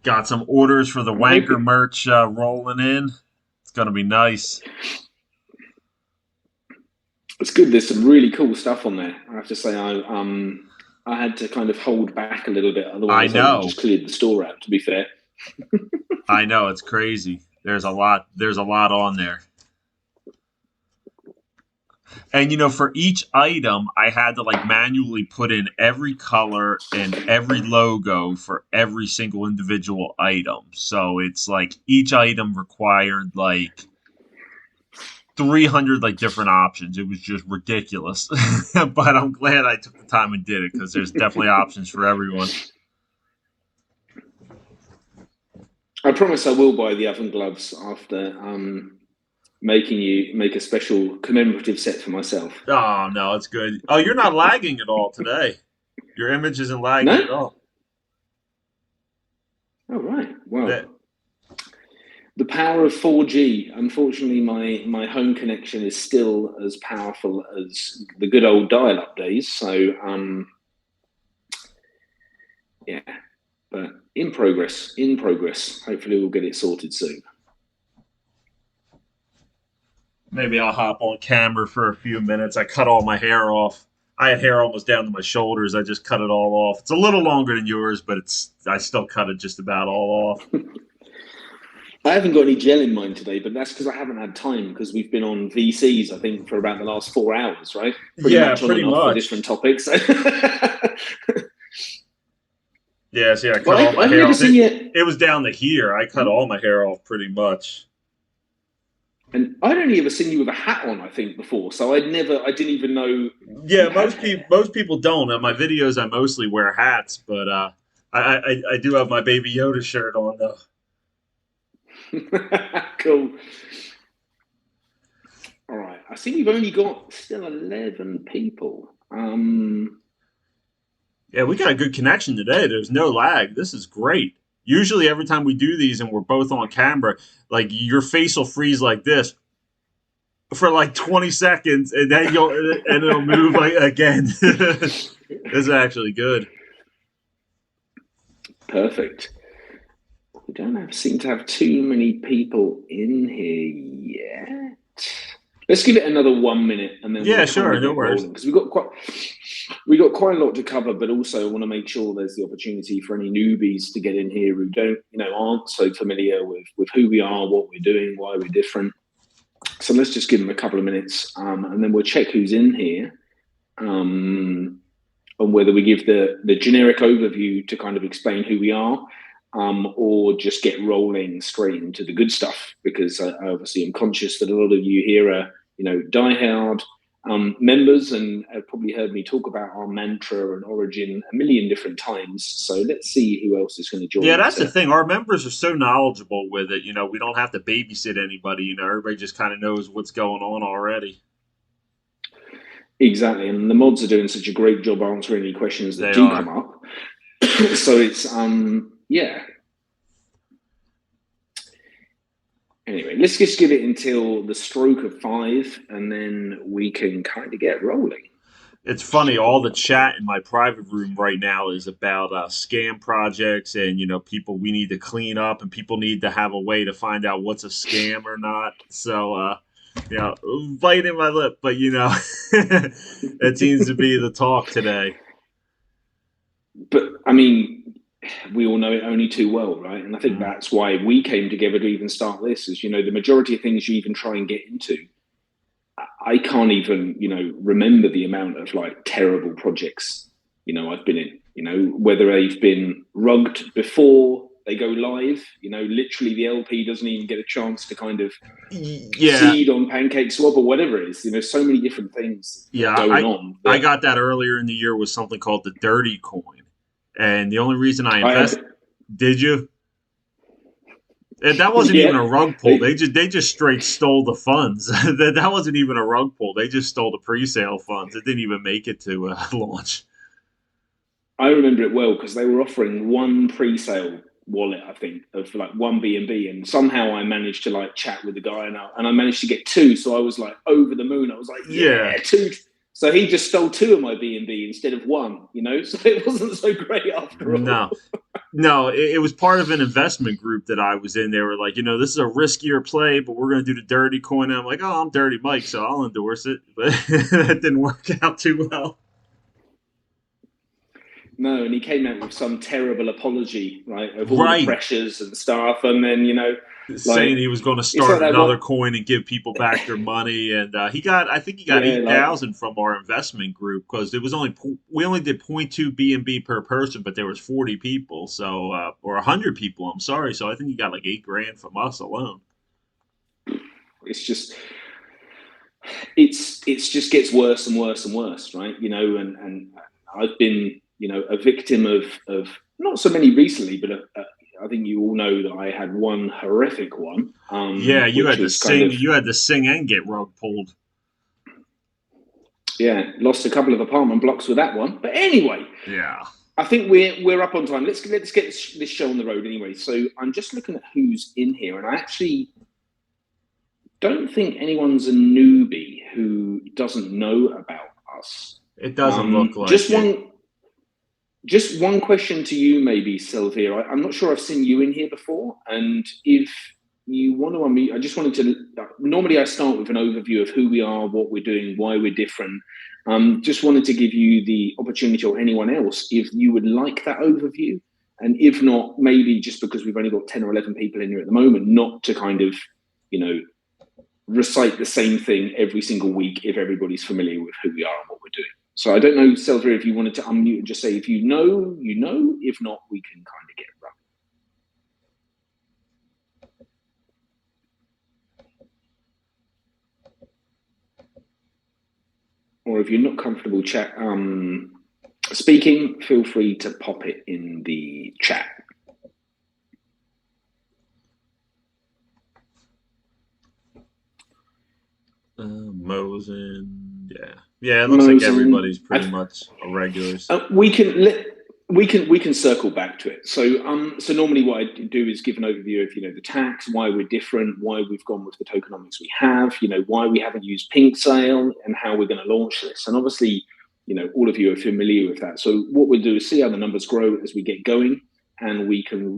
Got some orders for the I'm Wanker hoping. merch rolling in. It's gonna be nice. It's good. There's some really cool stuff on there. I have to say, I had to kind of hold back a little bit, I otherwise I would have know. just cleared the store out. To be fair. I know. It's crazy. There's a lot. There's a lot on there. And for each item, I had to like manually put in every color and every logo for every single individual item. So it's like each item required like 300 like different options. It was just ridiculous. But I'm glad I took the time and did it because there's definitely options for everyone. I promise I will buy the oven gloves after making you make a special commemorative set for myself. Oh no, it's good. Oh, you're not lagging at all today. Your image isn't lagging No? at all. Oh, right. That Well, the power of 4G. Unfortunately, my home connection is still as powerful as the good old dial-up days. So, yeah, but in progress, in progress. Hopefully, we'll get it sorted soon. Maybe I'll hop on camera for a few minutes. I cut all my hair off. I had hair almost down to my shoulders. I just cut it all off. It's a little longer than yours, but I still cut it just about all off. I haven't got any gel in mine today, but that's because I haven't had time because we've been on VCs, I think, for about the last 4 hours, right? Pretty Yeah, much on pretty and off for much. different topics. Yeah, see, I Well, cut all my I've hair never off. seen you, It was down to here. I cut all my hair off pretty much. and I'd only ever seen you with a hat on, I think, before. So I didn't even know Yeah, you had hair. most people don't. On my videos, I mostly wear hats, but I do have my Baby Yoda shirt on though. Cool. All right. I see we've only got still 11 people. Yeah, we got a good connection today. There's no lag. This is great. Usually, every time we do these and we're both on camera, like your face will freeze like this for like 20 seconds, and then it'll move like again. This is actually good. Perfect. We don't seem to have too many people in here yet. Let's give it another 1 minute and then we'll Yeah, kind sure, of no get worries. rolling because we got quite a lot to cover, but also I want to make sure there's the opportunity for any newbies to get in here who don't, aren't so familiar with who we are, what we're doing, why we're different. So let's just give them a couple of minutes, and then we'll check who's in here, and whether we give the generic overview to kind of explain who we are, or just get rolling straight into the good stuff. Because I obviously am conscious that a lot of you here are, diehard members and have probably heard me talk about our mantra and origin a million different times. So let's see who else is going to Yeah, join that's the to. thing. Our members are so knowledgeable with it. We don't have to babysit anybody. Everybody just kind of knows what's going on already. Exactly, and the mods are doing such a great job answering any questions that They do come are. up. So it's yeah. Anyway, let's just give it until the stroke of 5, and then we can kind of get rolling. It's Let's funny. check All in the one thing. chat in my private room right now is about scam projects and people we need to clean up and people need to have a way to find out what's a scam or not. So biting my lip, but that seems to be the talk today. But I mean, we all know it only too well, right? And I think Mm. that's why we came together to even start this. Is the majority of things you even try and get into, I can't even remember the amount of like terrible projects I've been in. Whether they've been rugged before they go live. Literally the LP doesn't even get a chance to kind of Yeah, seed on Pancake Swap or whatever it is. So many different things that are yeah. going I on I that got that earlier in the year with something called the dirty coin, and the only reason I I invest. had. Did you? And that wasn't even a Yeah, rug pull. they, They just straight stole the funds. That wasn't even a rug pull. They just stole the pre-sale funds. It didn't even make it to launch. I remember it well because they were offering one pre-sale wallet, I think, of like one BNB, and somehow I managed to like chat with the guy, and I managed to get two. So I was like over the moon. I was like, Yeah. yeah, two. So he just stole two of my BNB instead of one. So it wasn't so great after No. all. No, it was part of an investment group that I was in. They were like, this is a riskier play, but we're going to do the dirty coin. And I'm like, oh, I'm Dirty Mike, so I'll endorse it. But that didn't work out too well. No, and he came out with some terrible apology, right, of all the Right. pressures and stuff, and then like Saying he was going to it's like start that another one. coin and give people back their money, and I think he got Yeah, like 8,000 from our investment group because it was we only did 0.2 BNB per person, but there was 40 people, so or 100 people. I'm sorry, so I think he got like 8 grand from us alone. it's just it's just gets worse and worse and worse, right? And I've been a victim of not so many recently, but I think you all know that I had one horrific one, Yeah, which was kind of you had to sing and get rug pulled. yeah, lost a couple of apartment blocks with that one. But anyway, Yeah. I think we're up on time. Let's get this show on the road anyway. So I'm just looking at who's in here, and I actually don't think anyone's a newbie who doesn't know about us. It doesn't look like Just it. one question to you, maybe Sylvia. I'm not sure I've seen you in here before, and if you want to unmute, I just wanted to. Normally, I start with an overview of who we are, what we're doing, why we're different. Just wanted to give you the opportunity, or anyone else, if you would like that overview, and if not, maybe just because we've only got 10 or 11 people in here at the moment, not to kind of, recite the same thing every single week if everybody's familiar with who we are and what we're doing. So I don't know, Sylvia, if you wanted to unmute and just say if you know, you know. If not, we can kind of get it running. Or if you're not comfortable speaking, feel free to pop it in the chat. Mosen, yeah. It looks like everybody's pretty much a regulars. We can circle back to it. So normally what I do is give an overview of the tax, why we're different, why we've gone with the tokenomics we have, why we haven't used Pink Sale, and how we're going to launch this. And obviously, all of you are familiar with that. So what we'll do is see how the numbers grow as we get going, and we can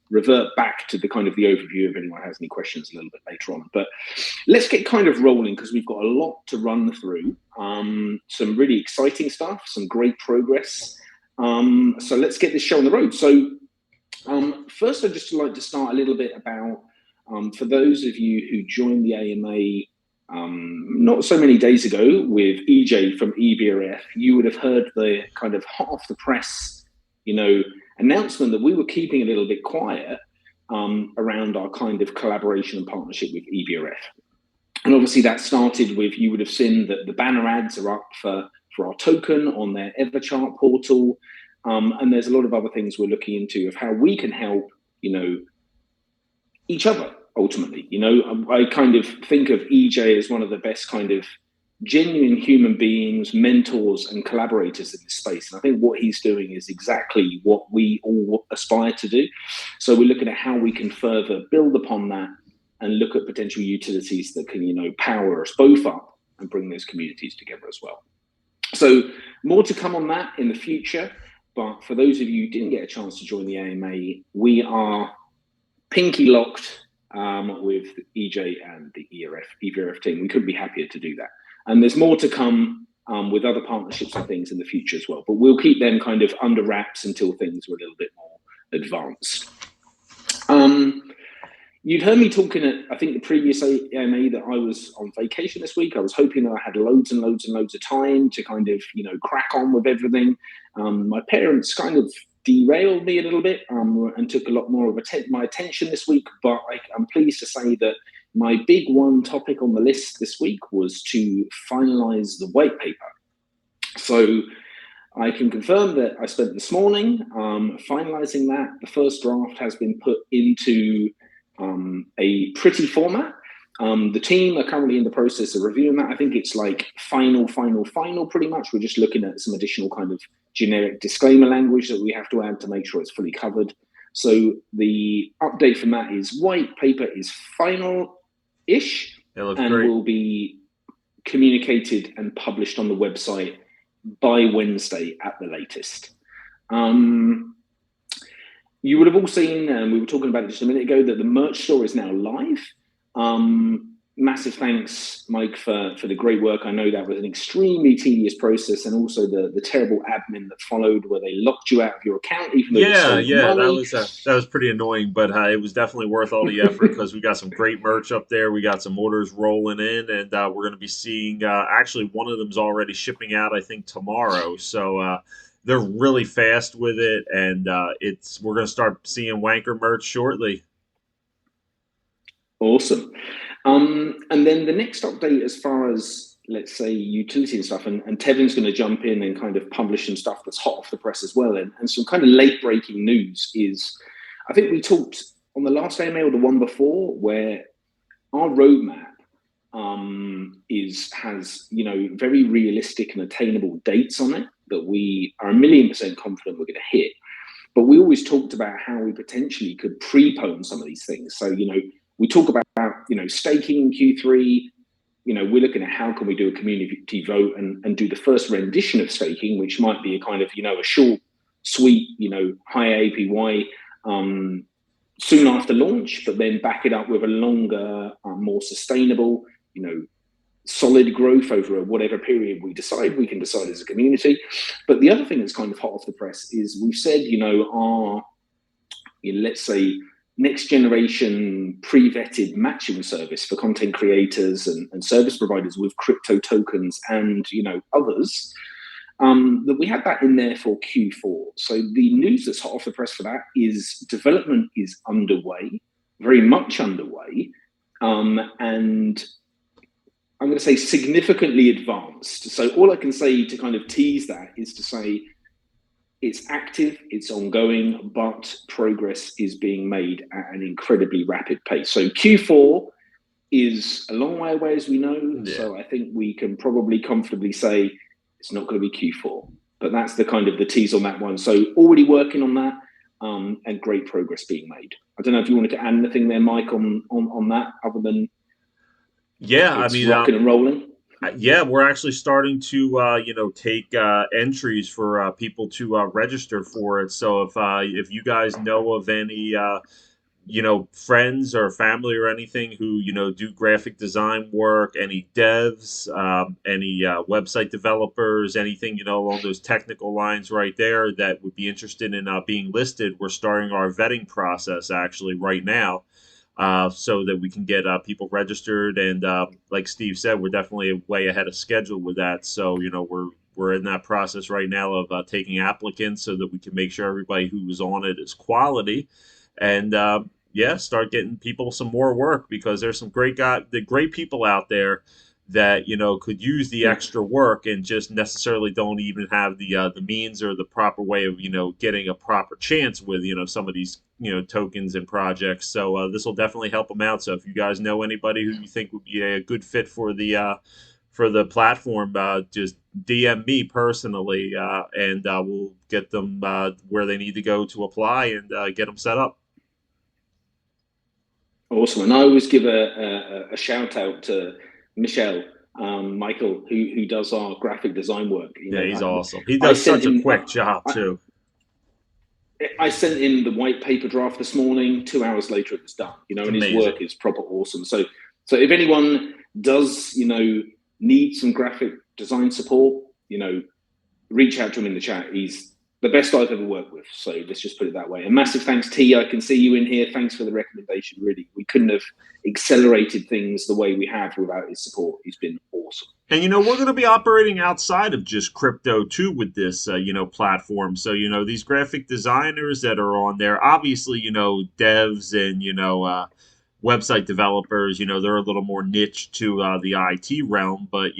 revert back to the kind of the overview if anyone has any questions a little bit later on. But let's get kind of rolling because we've got a lot to run through. Some really exciting stuff, some great progress. So let's get this show on the road. So first, I'd just like to start a little bit about, for those of you who joined the AMA not so many days ago with EJ from EBRF, you would have heard the kind of hot off the press, announcement that we were keeping a little bit quiet around our kind of collaboration and partnership with EBRF. And obviously that started with, you would have seen that the banner ads are up for our token on their Everchart portal. And there's a lot of other things we're looking into of how we can help, each other ultimately. I kind of think of EJ as one of the best kind of genuine human beings, mentors and collaborators in this space. And I think what he's doing is exactly what we all aspire to do. So we're looking at how we can further build upon that and look at potential utilities that can, power us both up and bring those communities together as well. So more to come on that in the future. But for those of you who didn't get a chance to join the AMA, we are pinky locked with EJ and the EBRF team. We couldn't be happier to do that. And there's more to come with other partnerships and things in the future as well. But we'll keep them kind of under wraps until things are a little bit more advanced. You'd heard me talking at, I think, the previous AMA that I was on vacation this week. I was hoping that I had loads and loads and loads of time to kind of, crack on with everything. My parents kind of derailed me a little bit and took a lot more of my attention this week. But I'm pleased to say that my big one topic on the list this week was to finalize the white paper. So I can confirm that I spent this morning finalizing that. The first draft has been put into a pretty format. The team are currently in the process of reviewing that. I think it's like final pretty much. We're just looking at some additional kind of generic disclaimer language that we have to add to make sure it's fully covered. So the update from that is white paper is final-ish and great. will be communicated and published on the website by Wednesday at the latest. you would have all seen, and we were talking about it just a minute ago, that the merch store is now live. Massive thanks, Mike, for the great work. I know that was an extremely tedious process, and also the terrible admin that followed, where they locked you out of your account even though you Yeah, stole the yeah, money. that was pretty annoying, but it was definitely worth all the effort because we got some great merch up there. We got some orders rolling in, and we're going to be seeing. Actually, one of them's already shipping out, I think, tomorrow. So they're really fast with it, and it's we're going to start seeing Wanker merch shortly. Awesome. And then the next update, as far as, let's say, utility and stuff, and Tevin's going to jump in and kind of publish some stuff that's hot off the press as well, and some kind of late breaking news is, I think we talked on the last AMA or the one before, where our roadmap has very realistic and attainable dates on it that we are 1,000,000% confident we're going to hit. But we always talked about how we potentially could prepone some of these things. So, we talk about, staking in Q3. We're looking at how can we do a community vote and do the first rendition of staking, which might be a kind of, a short, sweet, high APY soon after launch, but then back it up with a longer, more sustainable, solid growth over whatever period we can decide as a community. But the other thing that's kind of hot off the press is we've said, our, let's say, next generation pre-vetted matching service for content creators and service providers with crypto tokens and, others, that we had that in there for Q4. So the news that's hot off the press for that is development is underway, very much underway. And I'm going to say significantly advanced. So all I can say to kind of tease that is to say it's active, it's ongoing, but progress is being made at an incredibly rapid pace. So Q4 is a long way away, as we know. Yeah. So I think we can probably comfortably say it's not going to be Q4. But that's the kind of the tease on that one. So already working on that, and great progress being made. I don't know if you wanted to add anything there, Mike, on that, other than rocking and rolling. Yeah, we're actually starting to take entries for people to register for it. So if you guys know of any friends or family or anything who do graphic design work, any devs, any website developers, anything along those technical lines right there that would be interested in being listed, we're starting our vetting process actually right now. So that we can get people registered, and like Steve said, we're definitely way ahead of schedule with that. So we're in that process right now of taking applicants so that we can make sure everybody who's on it is quality, and start getting people some more work, because there's some great people out there that could use the extra work and just necessarily don't even have the means or the proper way of getting a proper chance with some of these tokens and projects. So this will definitely help them out. So if you guys know anybody who you think would be a good fit for the platform, just DM me personally, and we'll get them where they need to go to apply and get them set up. Awesome. And I always give a shout out to Michelle, Michael, who does our graphic design work. He's awesome. He does such a quick job too. I sent him the white paper draft this morning. 2 hours later, it was done. And his work is proper awesome. So if anyone does, need some graphic design support, reach out to him in the chat. He's the best I've ever worked with. So let's just put it that way. And massive thanks, T. I can see you in here. Thanks for the recommendation. Really, we couldn't have accelerated things the way we have without his support. He's been awesome. And we're going to be operating outside of just crypto too with this platform. So these graphic designers that are on there, obviously devs and website developers, they're a little more niche to the IT realm, but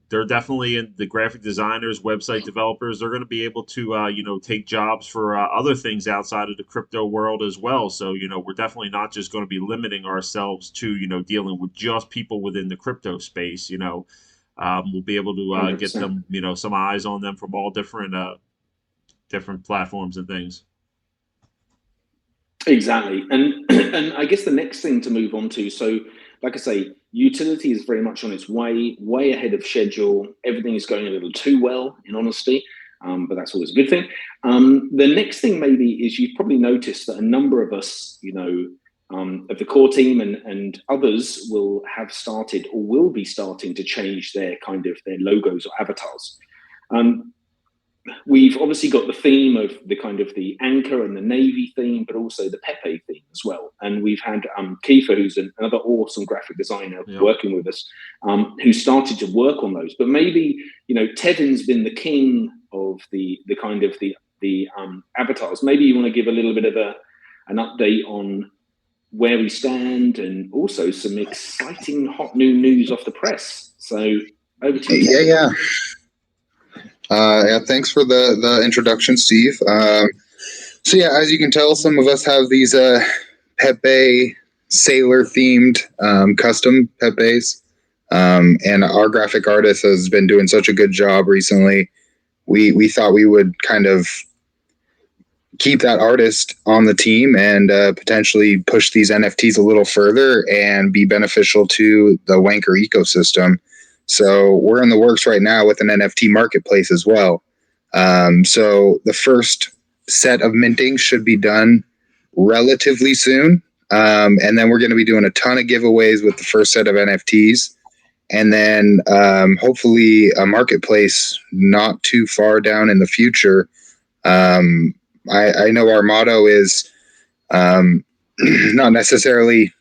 they're definitely in the graphic designers, website developers. They're going to be able to, take jobs for other things outside of the crypto world as well. So, we're definitely not just going to be limiting ourselves to, dealing with just people within the crypto space. We'll be able to get them, some eyes on them from all different platforms and things. Exactly. And I guess the next thing to move on to, so like I say, utility is very much on its way ahead of schedule. Everything is going a little too well, in honesty. but that's always a good thing. The next thing maybe is you've probably noticed that a number of us, of the core team and others will have started or will be starting to change their logos or avatars. We've obviously got the theme of the anchor and the navy theme, but also the Pepe theme as well. And we've had Kiefer, who's another awesome graphic designer working with us, who started to work on those. But maybe, Tevin's been the king of the avatars. Maybe you want to give a little bit of an update on where we stand and also some exciting hot new news off the press. So over to you. Yeah. Thanks for the introduction, Steve. So yeah, as you can tell, some of us have these Pepe sailor themed custom Pepes, and our graphic artist has been doing such a good job recently. We thought we would kind of keep that artist on the team and potentially push these NFTs a little further and be beneficial to the Wanchor ecosystem. So we're in the works right now with an NFT Marketplace as well. So the first set of minting should be done relatively soon. And then we're going to be doing a ton of giveaways with the first set of NFTs. And then hopefully a marketplace not too far down in the future. I know our motto is not necessarily,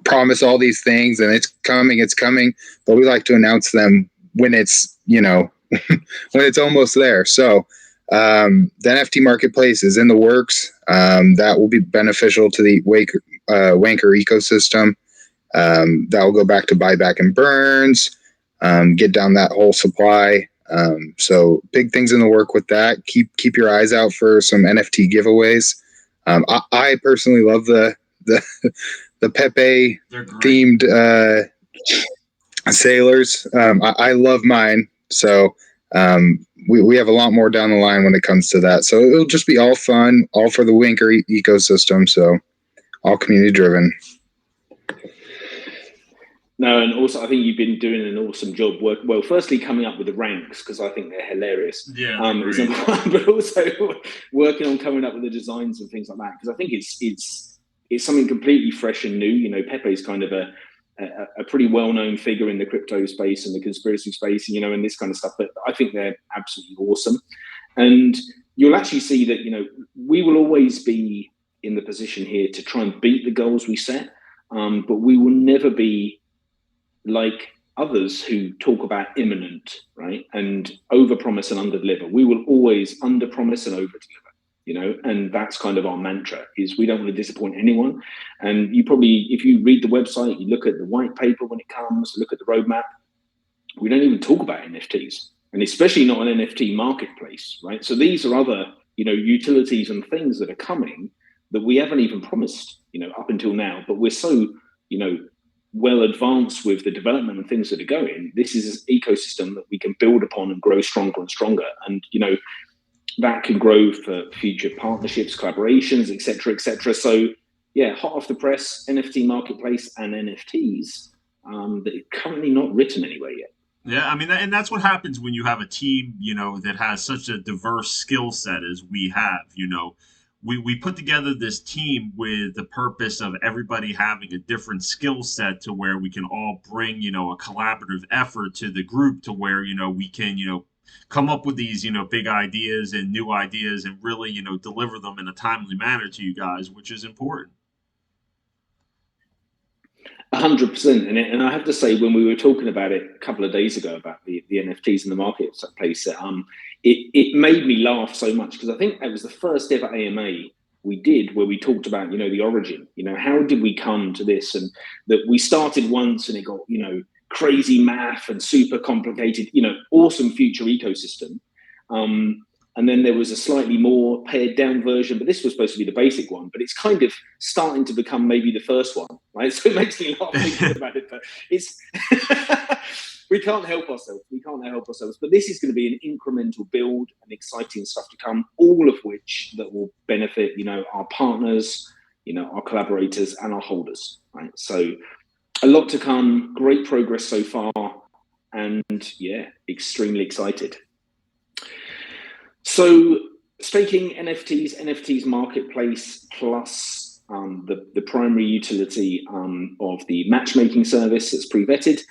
promise all these things and it's coming, but we like to announce them when it's, when it's almost there. So the NFT Marketplace is in the works. That will be beneficial to the Wanchor ecosystem. That will go back to buyback and burns, get down that whole supply. So big things in the work with that. Keep your eyes out for some NFT giveaways. I personally love the Pepe themed sailors. I love mine. So we have a lot more down the line when it comes to that. So it'll just be all fun, all for the Wanchor ecosystem. So all community driven. No, and also I think you've been doing an awesome job. Firstly, coming up with the ranks because I think they're hilarious. Yeah, but also working on coming up with the designs and things like that because I think it's something completely fresh and new. Pepe's kind of a pretty well-known figure in the crypto space and the conspiracy space, and this kind of stuff. But I think they're absolutely awesome, and you'll actually see that we will always be in the position here to try and beat the goals we set, but we will never be like others who talk about imminent, right? And overpromise and underdeliver. We will always underpromise and overdeliver, and that's kind of our mantra is we don't want to disappoint anyone. And you probably, if you read the website, you look at the white paper when it comes, look at the roadmap, we don't even talk about NFTs and especially not an NFT marketplace, right? So these are other, utilities and things that are coming that we haven't even promised, up until now, but we're so, well advanced with the development and things that are going. This is an ecosystem that we can build upon and grow stronger and stronger. And, that can grow for future partnerships, collaborations, et cetera, et cetera. So yeah, hot off the press, NFT Marketplace and NFTs that are currently not written anywhere yet. Yeah, I mean, and that's what happens when you have a team, that has such a diverse skill set as we have, We put together this team with the purpose of everybody having a different skill set to where we can all bring, a collaborative effort to the group to where, we can, come up with these, big ideas and new ideas and really, deliver them in a timely manner to you guys, which is important. 100%. And I have to say, when we were talking about it a couple of days ago about the NFTs in the marketplace, it made me laugh so much because I think it was the first ever AMA we did where we talked about, the origin, how did we come to this? And that we started once and it got, crazy math and super complicated, awesome future ecosystem. And then there was a slightly more pared down version, but this was supposed to be the basic one, but it's kind of starting to become maybe the first one, right? So it makes me laugh thinking about it, but it's, we can't help ourselves. But this is going to be an incremental build and exciting stuff to come, all of which that will benefit, our partners, our collaborators and our holders, right? So a lot to come, great progress so far, and yeah, extremely excited. So staking NFTs Marketplace plus the primary utility of the matchmaking service that's pre-vetted,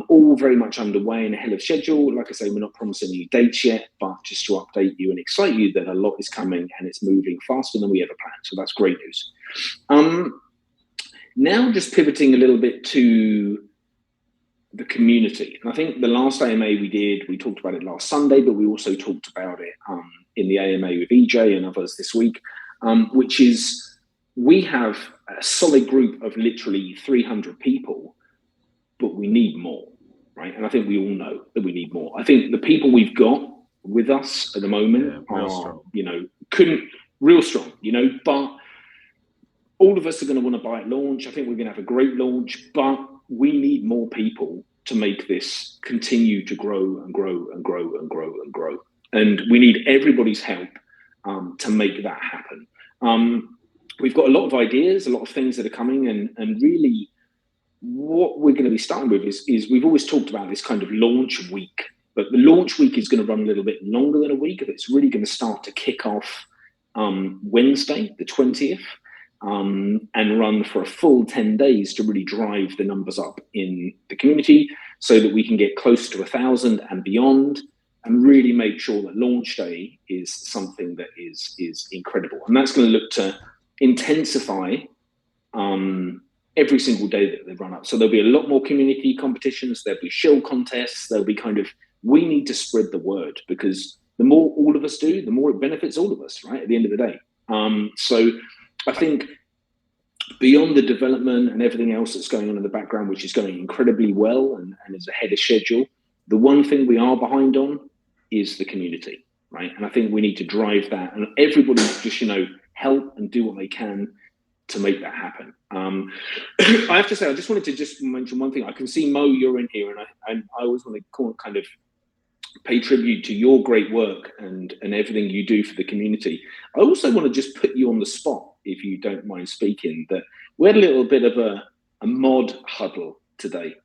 all very much underway and ahead of schedule. Like I say, we're not promising any dates yet, but just to update you and excite you that a lot is coming and it's moving faster than we ever planned. So that's great news. Now just pivoting a little bit to the community. And I think the last AMA we talked about it last Sunday, but we also talked about it in the AMA with EJ and others this week, which is we have a solid group of literally 300 people, but we need more, right? And I think we all know that we need more. I think the people we've got with us at the moment are, strong. Real strong, but all of us are going to want to buy at launch. I think we're going to have a great launch, but we need more people to make this continue to grow and grow and grow and grow and grow. And we need everybody's help to make that happen. We've got a lot of ideas, a lot of things that are coming, and really what we're going to be starting with is we've always talked about this kind of launch week, but the launch week is going to run a little bit longer than a week. It's really going to start to kick off Wednesday, the 20th. And run for a full 10 days to really drive the numbers up in the community so that we can get close to 1,000 and beyond and really make sure that launch day is something that is incredible. And that's going to look to intensify every single day that they run up. So there'll be a lot more community competitions, there'll be shill contests, there'll be we need to spread the word, because the more all of us do, the more it benefits all of us, right, at the end of the day. So I think beyond the development and everything else that's going on in the background, which is going incredibly well and is ahead of schedule, the one thing we are behind on is the community, right? And I think we need to drive that, and everybody just, help and do what they can to make that happen. I have to say, I just wanted to just mention one thing. I can see, Mo, you're in here, and I always want to kind of pay tribute to your great work and everything you do for the community. I also want to just put you on the spot, if you don't mind speaking, that we had a little bit of a mod huddle today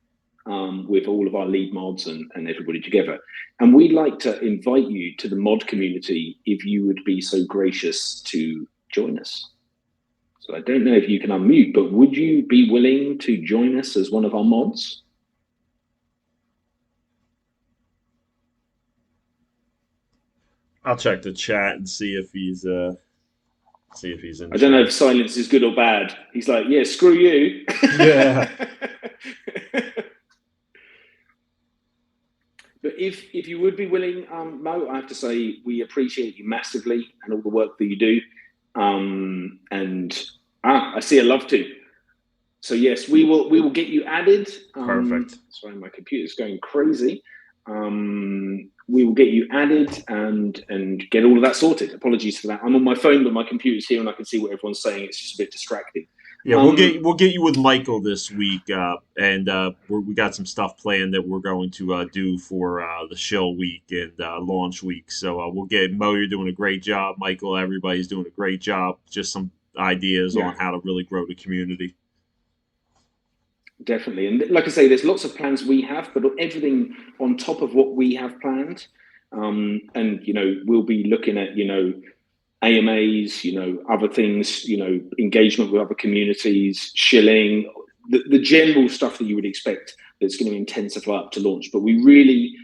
with all of our lead mods and everybody together. And we'd like to invite you to the mod community if you would be so gracious to join us. So I don't know if you can unmute, but would you be willing to join us as one of our mods? I'll check the chat and see if he's in. I don't know if silence is good or bad. He's like, yeah, screw you. Yeah. But if you would be willing, Mo, I have to say we appreciate you massively and all the work that you do. I see a love to. So yes, we will get you added. Perfect. Sorry, my computer's going crazy. We will get you added and get all of that sorted. Apologies for that. I'm on my phone, but my computer's here and I can see what everyone's saying. It's just a bit distracting. Yeah, we'll get you with Michael this week, and we got some stuff planned that we're going to do for the shill week and launch week. So we'll get Mo. You're doing a great job, Michael. Everybody's doing a great job. Just some ideas on how to really grow the community. Definitely. And like I say, there's lots of plans we have, but everything on top of what we have planned. And, we'll be looking at, AMAs, other things, engagement with other communities, shilling, the general stuff that you would expect that's going to intensify up to launch. But we really,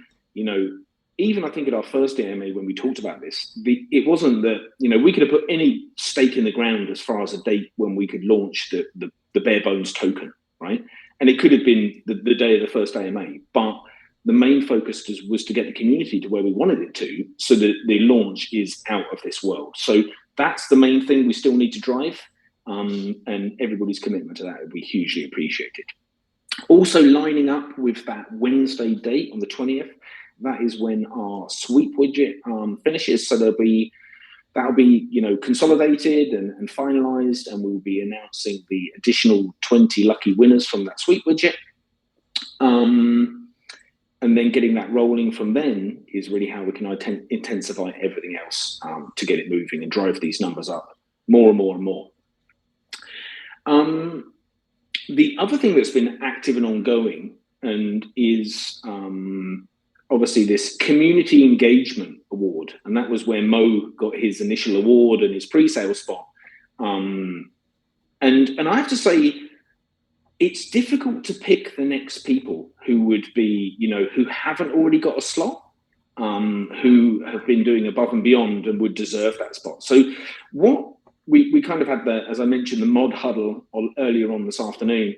even I think at our first AMA when we talked about this, it wasn't that, we could have put any stake in the ground as far as a date when we could launch the bare bones token, right? And it could have been the day of the first AMA, but the main focus was to get the community to where we wanted it to, so that the launch is out of this world. So that's the main thing we still need to drive, and everybody's commitment to that would be hugely appreciated. Also lining up with that Wednesday date on the 20th, that is when our sweep widget finishes. So that'll be consolidated and finalized, and we'll be announcing the additional 20 lucky winners from that sweep widget. And then getting that rolling from then is really how we can intensify everything else to get it moving and drive these numbers up more and more and more. The other thing that's been active and ongoing and is obviously this community engagement award, and that was where Mo got his initial award and his pre-sale spot. And I have to say, it's difficult to pick the next people who would be, who haven't already got a slot, who have been doing above and beyond and would deserve that spot. So what we kind of had as I mentioned, the mod huddle earlier on this afternoon.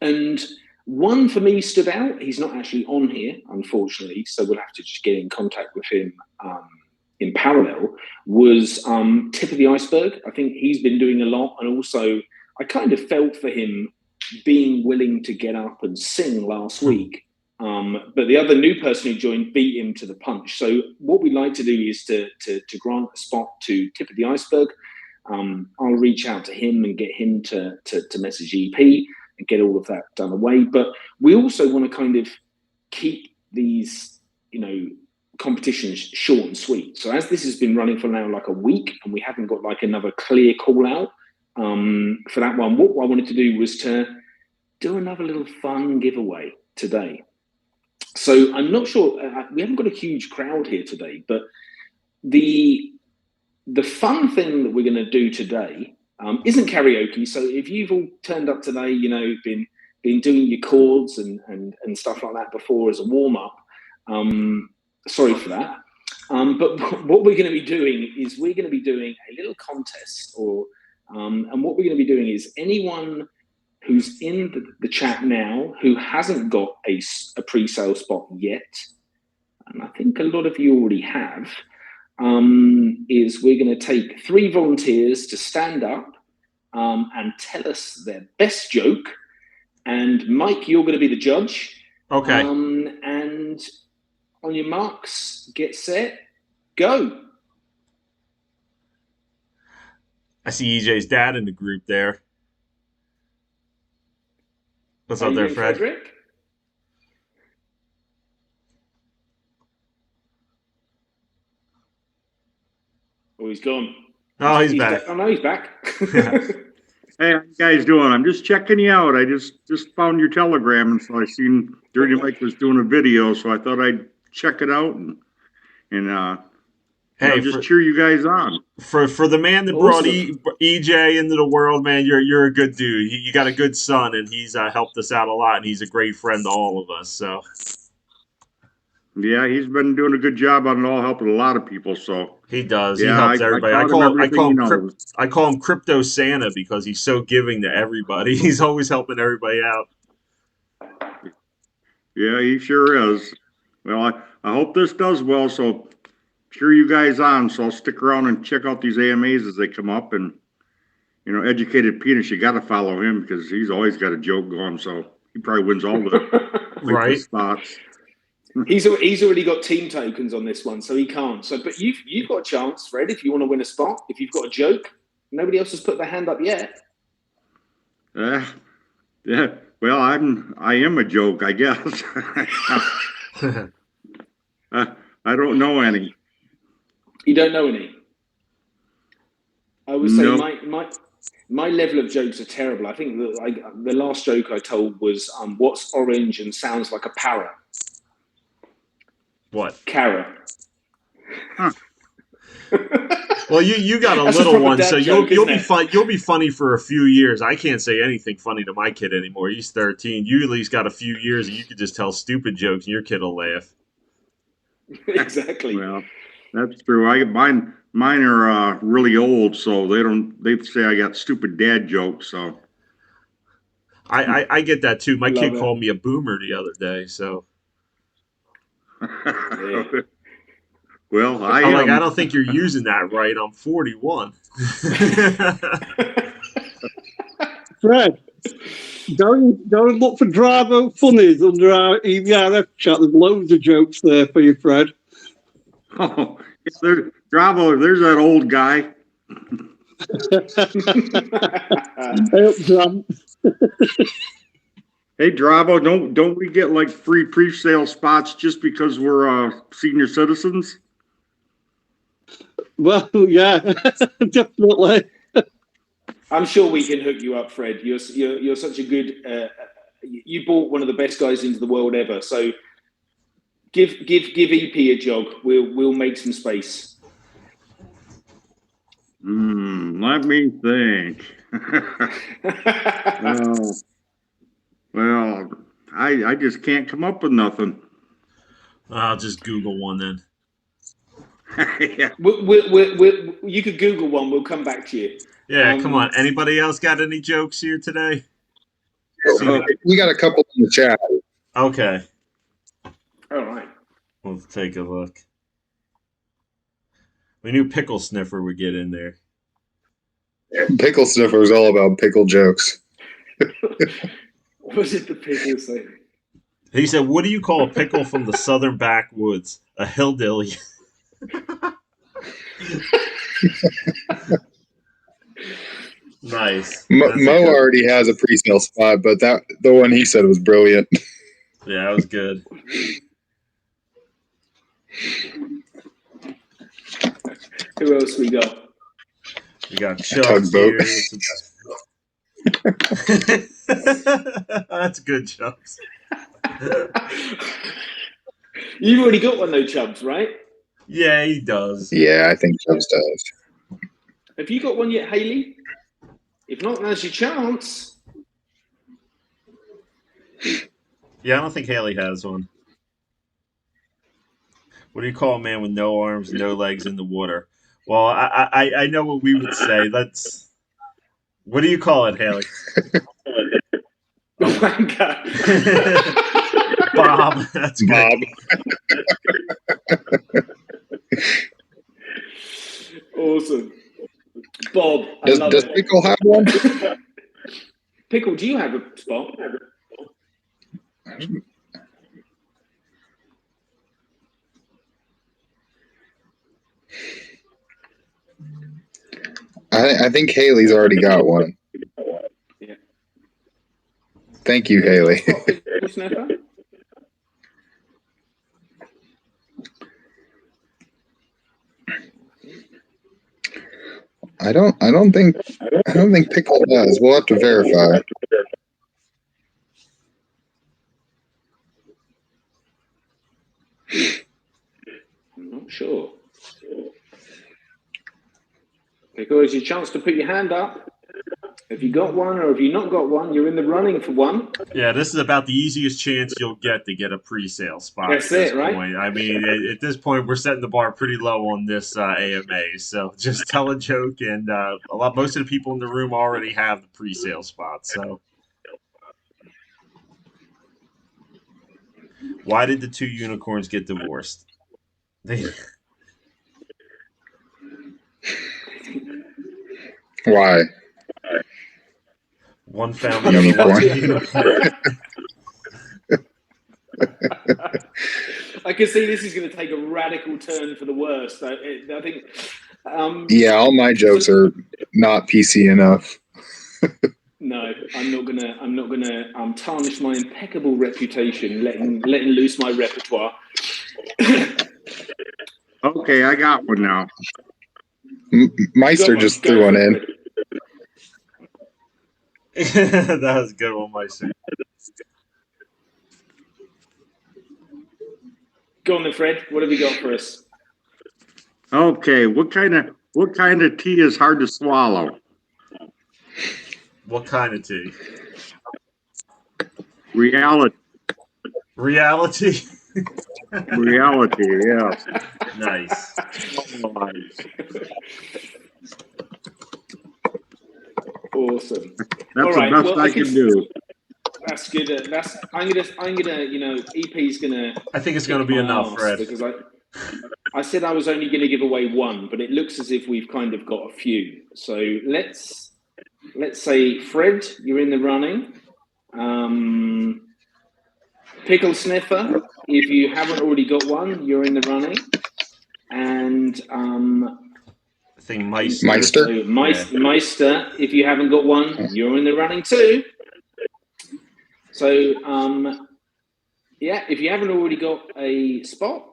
And one for me stood out. He's not actually on here, unfortunately, so we'll have to just get in contact with him in parallel, was Tip of the Iceberg. I think he's been doing a lot, and also I kind of felt for him being willing to get up and sing last week. But the other new person who joined beat him to the punch. So what we'd like to do is to grant a spot to Tip of the Iceberg. I'll reach out to him and get him to message EP and get all of that done away. But we also want to kind of keep these, competitions short and sweet. So as this has been running for now like a week and we haven't got like another clear call out for that one, what I wanted to do was to do another little fun giveaway today. So I'm not sure, we haven't got a huge crowd here today, but the fun thing that we're going to do today isn't karaoke. So if you've all turned up today, been doing your chords and stuff like that before as a warm up, sorry for that. But what we're going to be doing is we're going to be doing a little contest, and what we're going to be doing is anyone who's in the chat now who hasn't got a pre-sale spot yet, and I think a lot of you already have, is we're going to take 3 volunteers to stand up and tell us their best joke. And Mike, you're going to be the judge. Okay. And on your marks, get set, go. I see EJ's dad in the group there. What's up there, Fred? Frederick? Oh, he's gone. Oh, he's back. Oh, no, he's back. Hey, how you guys doing? I'm just checking you out. I just found your Telegram, and so I seen Dirty Mike was doing a video, so I thought I'd check it out and just cheer you guys on. For the man that brought EJ into the world, man, you're a good dude. You got a good son, and he's helped us out a lot, and he's a great friend to all of us. So. Yeah, he's been doing a good job on it all, helping a lot of people. So he does. Yeah, he helps everybody. I call him Crypto Santa because he's so giving to everybody. He's always helping everybody out. Yeah, he sure is. Well, I hope this does well. So cheer you guys on. So I'll stick around and check out these AMAs as they come up. And Educated Penis, you got to follow him because he's always got a joke going. So he probably wins all the right spots. He's already got team tokens on this one, so he can't. So, but you've got a chance, Fred, if you want to win a spot. If you've got a joke, nobody else has put their hand up yet. Yeah. Well, I am a joke, I guess. I don't know any. You don't know any. I would say my level of jokes are terrible. I think the last joke I told was what's orange and sounds like a parrot. What? Carrot. Huh. Well, you got a little one, so you'll be fun. You'll be funny for a few years. I can't say anything funny to my kid anymore. He's 13. You at least got a few years, and you could just tell stupid jokes, and your kid will laugh. Exactly. Well, that's true. Mine are really old, so they say I got stupid dad jokes. So I get that too. My kid called me a boomer the other day. So. Yeah. Well, I don't think you're using that right. I'm 41. Fred, don't look for Dravo funnies under our EVRF chat. There's loads of jokes there for you, Fred. Oh, Dravo, there's that old guy. Hey, Dravo, don't we get like free pre-sale spots just because we're senior citizens? Well, yeah, definitely. I'm sure we can hook you up, Fred. You're such a good. You brought one of the best guys into the world ever. So Give EP a jog. We'll make some space. Let me think. Well, I just can't come up with nothing. I'll just Google one then. Yeah. You could Google one. We'll come back to you. Yeah, come on. Anybody else got any jokes here today? We got a couple in the chat. Okay. All right. We'll take a look. We knew Pickle Sniffer would get in there. Pickle Sniffer is all about pickle jokes. What did the pickle say? He said, "What do you call a pickle from the southern backwoods? A hillbilly." Nice. Mo already has a pre-sale spot, but the one he said was brilliant. Yeah, that was good. Who else we got? We got Chuck Tugboat. here. That's good, Chubbs. You've already got one though, Chubbs, right? Yeah, he does. Yeah, I think Chubbs does. Have you got one yet, Haley? If not, now's your chance. Yeah, I don't think Haley has one. What do you call a man with no arms, no legs in the water? Well, I know what we would say. What do you call it, Haley? Bob. That's good. Bob. Awesome. Bob. Does Pickle have one? Pickle, do you have a spot? I think Haley's already got one. Yeah. Thank you, Haley. I don't think Pickle does. We'll have to verify. I'm not sure. Pickle, it's your chance to put your hand up. If you got one or if you not got one, you're in the running for one. Yeah, this is about the easiest chance you'll get to get a pre-sale spot. That's it, right? Point. I mean, at this point, we're setting the bar pretty low on this AMA. So just tell a joke, and most of the people in the room already have the pre-sale spot. So, why did the two unicorns get divorced? Why? One found the other unicorn. I can see this is going to take a radical turn for the worst. I think. Yeah, all my jokes are not PC enough. No, I'm not gonna tarnish my impeccable reputation, letting loose my repertoire. Okay, I got one now. Meister just threw one in. That was a good one, Meister. Go on then, Fred. What have you got for us? Okay, what kind of tea is hard to swallow? What kind of tea? Reality. Reality? Reality, yeah. Nice. Awesome. That's the best I can do. That's good. I'm gonna. EP's gonna. I think it's gonna be enough, Fred. Because I said I was only gonna give away one, but it looks as if we've kind of got a few. So let's say, Fred, you're in the running. Pickle Sniffer, if you haven't already got one, you're in the running. And I think Meister. Meister? So Meister, if you haven't got one, you're in the running too. So, if you haven't already got a spot,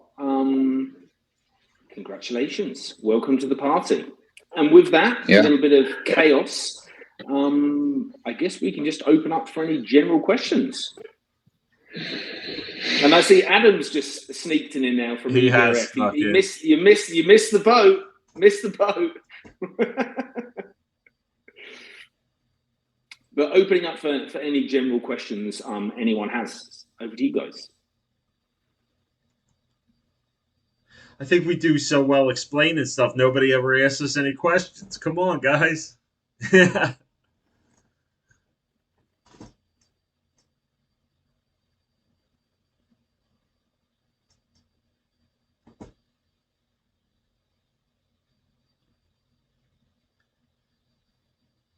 congratulations. Welcome to the party. And with that, a little bit of chaos, I guess we can just open up for any general questions. And I see Adam's just sneaked in now from He has EBRF. snuck in. You missed the boat. Missed the boat. But opening up for any general questions anyone has, over to you guys. I think we do so well explaining stuff. Nobody ever asks us any questions. Come on, guys.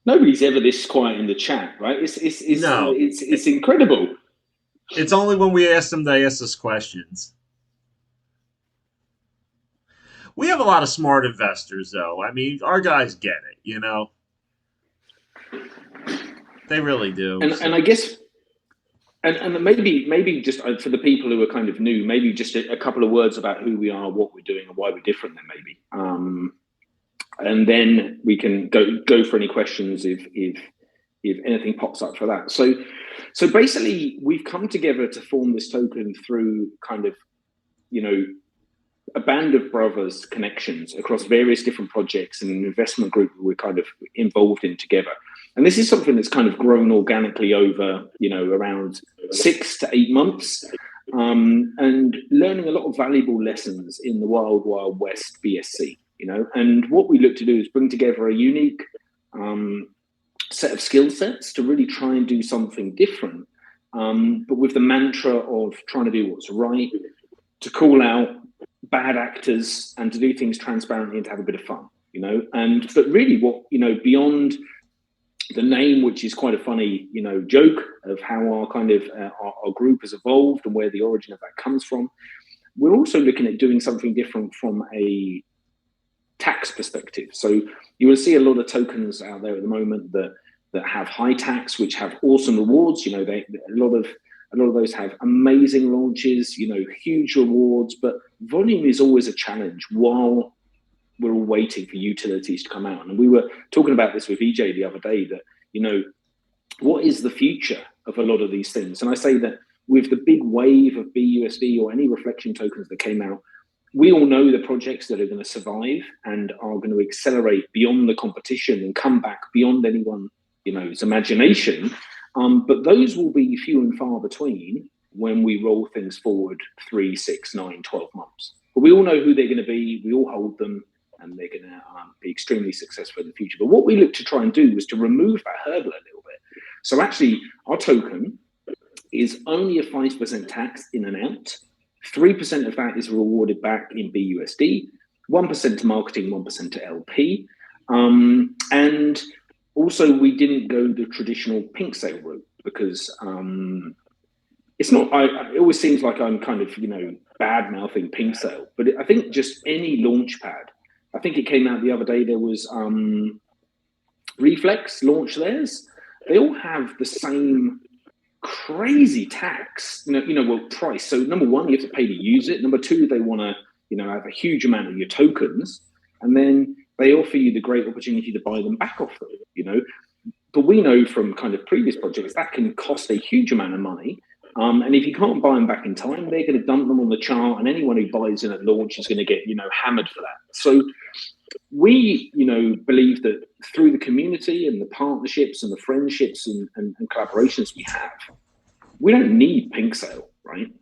Nobody's ever this quiet in the chat, right? It's incredible. It's only when we ask them they ask us questions. We have a lot of smart investors, though. I mean, our guys get it, you know? They really do. And I guess, and maybe just for the people who are kind of new, maybe just a couple of words about who we are, what we're doing, and why we're different then maybe. And then we can go for any questions if anything pops up for that. So basically, we've come together to form this token through kind of, you know, a band of brothers connections across various different projects and an investment group that we're kind of involved in together. And this is something that's kind of grown organically over, you know, around 6 to 8 months, and learning a lot of valuable lessons in the wild, wild west BSC. You know, and what we look to do is bring together a unique set of skill sets to really try and do something different, but with the mantra of trying to do what's right, to call out bad actors, and to do things transparently and to have a bit of fun. You know, but really, what, you know, beyond the name, which is quite a funny, you know, joke of how our kind of our group has evolved and where the origin of that comes from, we're also looking at doing something different from a tax perspective. So you will see a lot of tokens out there at the moment that have high tax, which have awesome rewards. You know, a lot of those have amazing launches, you know, huge rewards, but volume is always a challenge while we're all waiting for utilities to come out. And we were talking about this with EJ the other day, that, you know, what is the future of a lot of these things? And I say that with the big wave of BUSD or any reflection tokens that came out, we all know the projects that are going to survive and are going to accelerate beyond the competition and come back beyond anyone, you know's imagination. But those will be few and far between when we roll things forward 3, 6, 9, 12 months. But we all know who they're going to be. We all hold them, and they're going to be extremely successful in the future. But what we look to try and do is to remove that hurdle a little bit. So actually, our token is only a 5% tax in and out. 3% of that is rewarded back in BUSD, 1% to marketing, 1% to LP. And also, we didn't go the traditional pink sale route because it's not, it always seems like I'm kind of, you know, bad mouthing pink sale, but I think just any launch pad, I think it came out the other day, there was Reflex launched theirs. They all have the same crazy tax, price. So number one, you have to pay to use it. Number two, they want to, you know, have a huge amount of your tokens, and then they offer you the great opportunity to buy them back off them, you know. But we know from kind of previous projects that can cost a huge amount of money. And if you can't buy them back in time, they're going to dump them on the chart, and anyone who buys in at launch is going to get, you know, hammered for that. So we, you know, believe that through the community and the partnerships and the friendships and collaborations we have, we don't need pink sale, right?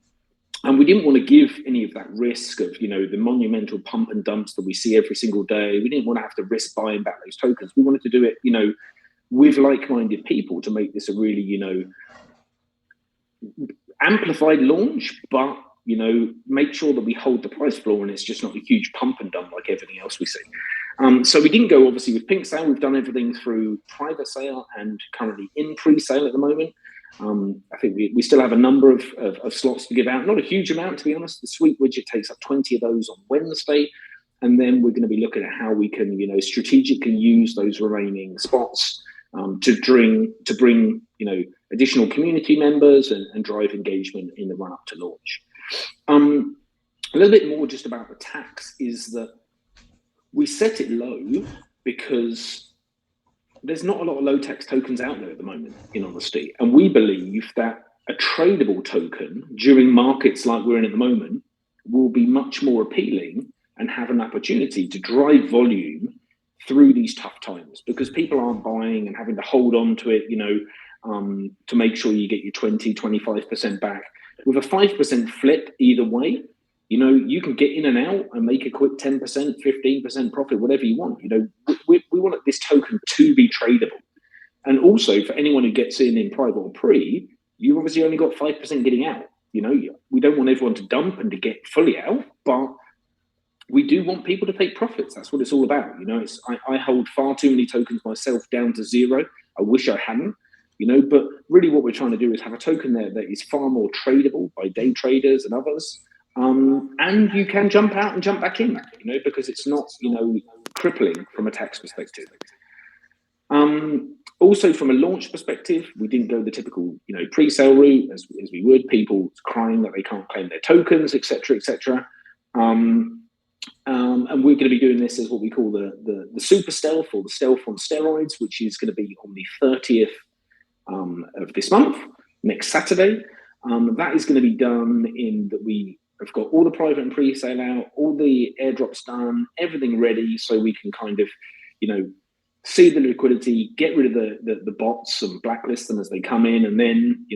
And we didn't want to give any of that risk of, you know, the monumental pump and dumps that we see every single day. We didn't want to have to risk buying back those tokens. We wanted to do it, you know, with like-minded people to make this a really, you know, amplified launch, but, you know, make sure that we hold the price floor and it's just not a huge pump and dump like everything else we see. So we didn't go obviously with pink sale. We've done everything through private sale and currently in pre-sale at the moment. I think we still have a number of slots to give out. Not a huge amount, to be honest. The Sweet Widget takes up 20 of those on Wednesday. And then we're going to be looking at how we can, you know, strategically use those remaining spots to bring, you know, additional community members and drive engagement in the run up to launch. A little bit more just about the tax is that we set it low because there's not a lot of low tax tokens out there at the moment, in honesty. And we believe that a tradable token during markets like we're in at the moment will be much more appealing and have an opportunity to drive volume through these tough times, because people aren't buying and having to hold on to it, to make sure you get your 20-25% back. With a 5% flip either way, you can get in and out and make a quick 10%, 15% profit, whatever you want. We want this token to be tradable. And also for anyone who gets in private or pre, you've obviously only got 5% getting out. We don't want everyone to dump and to get fully out, but we do want people to take profits. That's what it's all about. I hold far too many tokens myself down to zero. I wish I hadn't, but really what we're trying to do is have a token there that is far more tradable by day traders and others. And you can jump out and jump back in, because it's not, crippling from a tax perspective. Also from a launch perspective, we didn't go the typical, pre-sale route as we would. People crying that they can't claim their tokens, etc., etc. And we're going to be doing this as what we call the super stealth, or the stealth on steroids, which is going to be on the 30th of this month, next Saturday. That is going to be done in that we have got all the private and pre-sale out, all the airdrops done, everything ready, so we can kind of, see the liquidity, get rid of the bots and blacklist them as they come in, and then,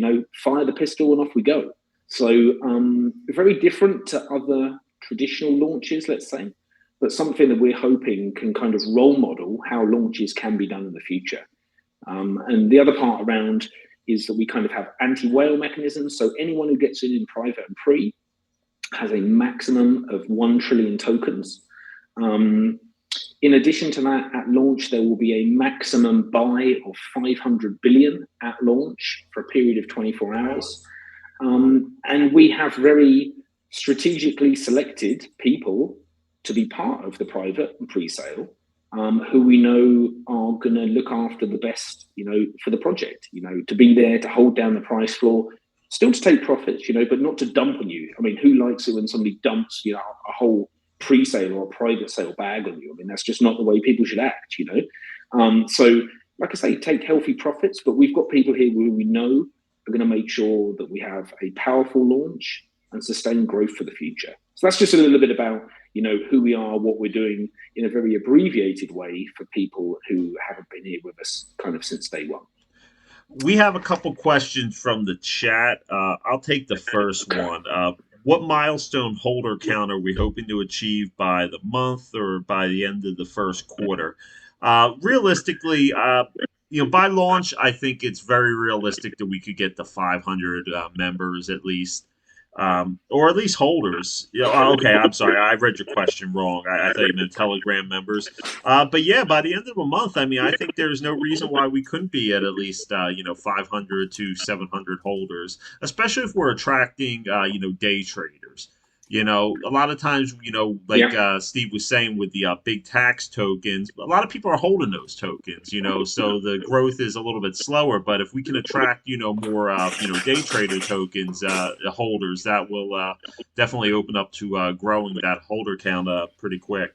fire the pistol and off we go. So very different to other traditional launches, let's say, but something that we're hoping can kind of role model how launches can be done in the future. And the other part around is that we kind of have anti-whale mechanisms. So anyone who gets in private and pre has a maximum of 1 trillion tokens. In addition to that, at launch, there will be a maximum buy of 500 billion at launch for a period of 24 hours. And we have very strategically selected people to be part of the private and pre-sale, who we know are going to look after the best, for the project, to be there to hold down the price floor, still to take profits, but not to dump on you. I mean, who likes it when somebody dumps, a whole pre-sale or a private sale bag on you? I mean, that's just not the way people should act, So, like I say, take healthy profits, but we've got people here who we know are going to make sure that we have a powerful launch and sustained growth for the future. So that's just a little bit about, who we are, what we're doing in a very abbreviated way for people who haven't been here with us kind of since day one. We have a couple questions from the chat. I'll take the first one. What milestone holder count are we hoping to achieve by the month or by the end of the first quarter? Realistically, by launch, I think it's very realistic that we could get to 500 members at least, or at least holders. Okay, I'm sorry, I read your question wrong. I thought you meant Telegram members. But yeah, by the end of the month, I mean, I think there's no reason why we couldn't be at least 500 to 700 holders, especially if we're attracting day traders. A lot of times, Steve was saying with the big tax tokens, a lot of people are holding those tokens, so the growth is a little bit slower. But if we can attract, more, day trader tokens holders, that will definitely open up to growing that holder count pretty quick.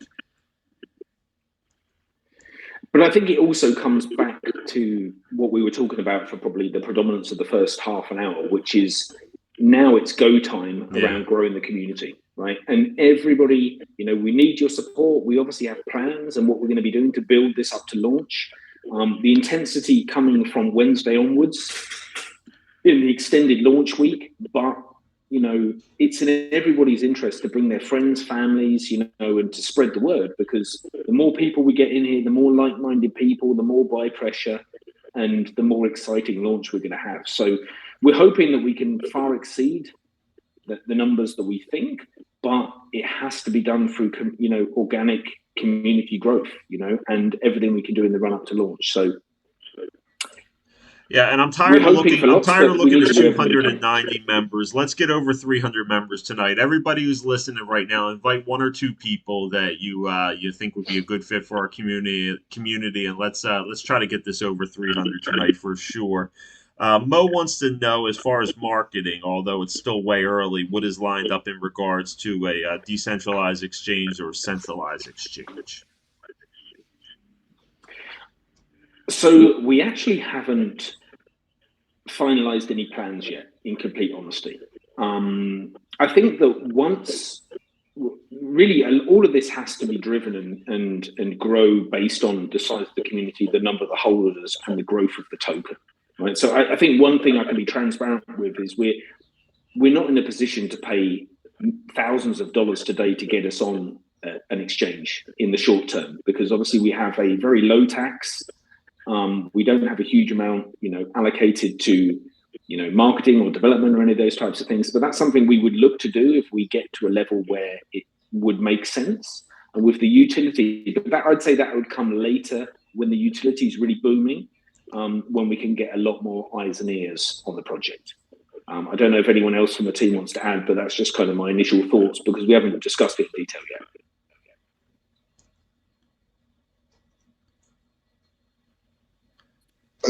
But I think it also comes back to what we were talking about for probably the predominance of the first half an hour, which is now it's go time around growing the community, right? And everybody, we need your support. We obviously have plans and what we're going to be doing to build this up to launch. The intensity coming from Wednesday onwards in the extended launch week, but it's in everybody's interest to bring their friends, families, and to spread the word, because the more people we get in here, the more like-minded people, the more buy pressure, and the more exciting launch we're going to have. So we're hoping that we can far exceed the numbers that we think, but it has to be done through, organic community growth, and everything we can do in the run up to launch. So. Yeah, and I'm tired of looking at 290 members. Let's get over 300 members tonight. Everybody who's listening right now, invite 1 or 2 people that you think would be a good fit for our community, and let's try to get this over 300 tonight for sure. Mo wants to know, as far as marketing, although it's still way early, what is lined up in regards to a decentralized exchange or centralized exchange? So we actually haven't finalized any plans yet. in complete honesty. I think that once really all of this has to be driven and grow based on the size of the community, the number of the holders, and the growth of the token. Right. So I think one thing I can be transparent with is we're not in a position to pay thousands of dollars today to get us on an exchange in the short term, because obviously we have a very low tax. We don't have a huge amount, allocated to, marketing or development or any of those types of things. But that's something we would look to do if we get to a level where it would make sense. And with the utility, but that, I'd say that would come later when the utility is really booming, when we can get a lot more eyes and ears on the project. I don't know if anyone else from the team wants to add, but that's just kind of my initial thoughts, because we haven't discussed it in detail yet.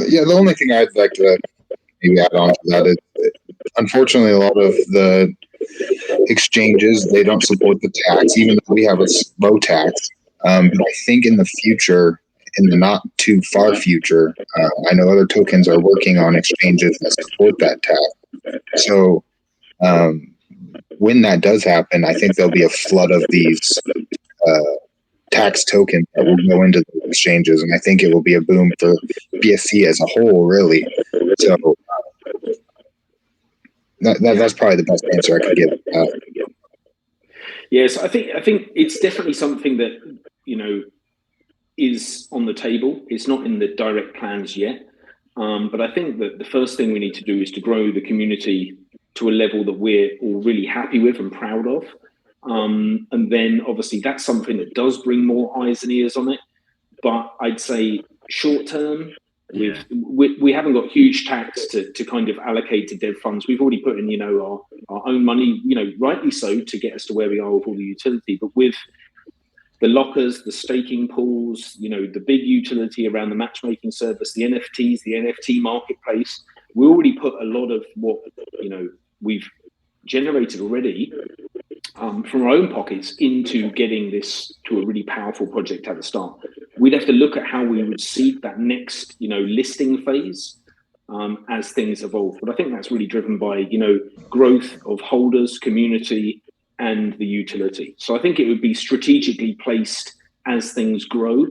Yeah, the only thing I'd like to maybe add on to that is, unfortunately, a lot of the exchanges, they don't support the tax, even though we have a low tax. But I think in the future, in the not too far future, I know other tokens are working on exchanges that support that tax. So when that does happen, I think there'll be a flood of these tax tokens that will go into the exchanges, and I think it will be a boom for BSC as a whole, really. So that's probably the best answer I could give. Yes, I think it's definitely something that is on the table. It's not in the direct plans yet, but I think that the first thing we need to do is to grow the community to a level that we're all really happy with and proud of. And then obviously that's something that does bring more eyes and ears on it. But I'd say short term, we haven't got huge tax to kind of allocate to dev funds. We've already put in, our own money, rightly so, to get us to where we are with all the utility. But with the lockers, the staking pools, the big utility around the matchmaking service, the NFTs, the NFT Marketplace, we already put a lot of what, we've generated already from our own pockets into getting this to a really powerful project at the start. We'd have to look at how we would seed that next, listing phase as things evolve. But I think that's really driven by, growth of holders, community, and the utility. So I think it would be strategically placed as things grow,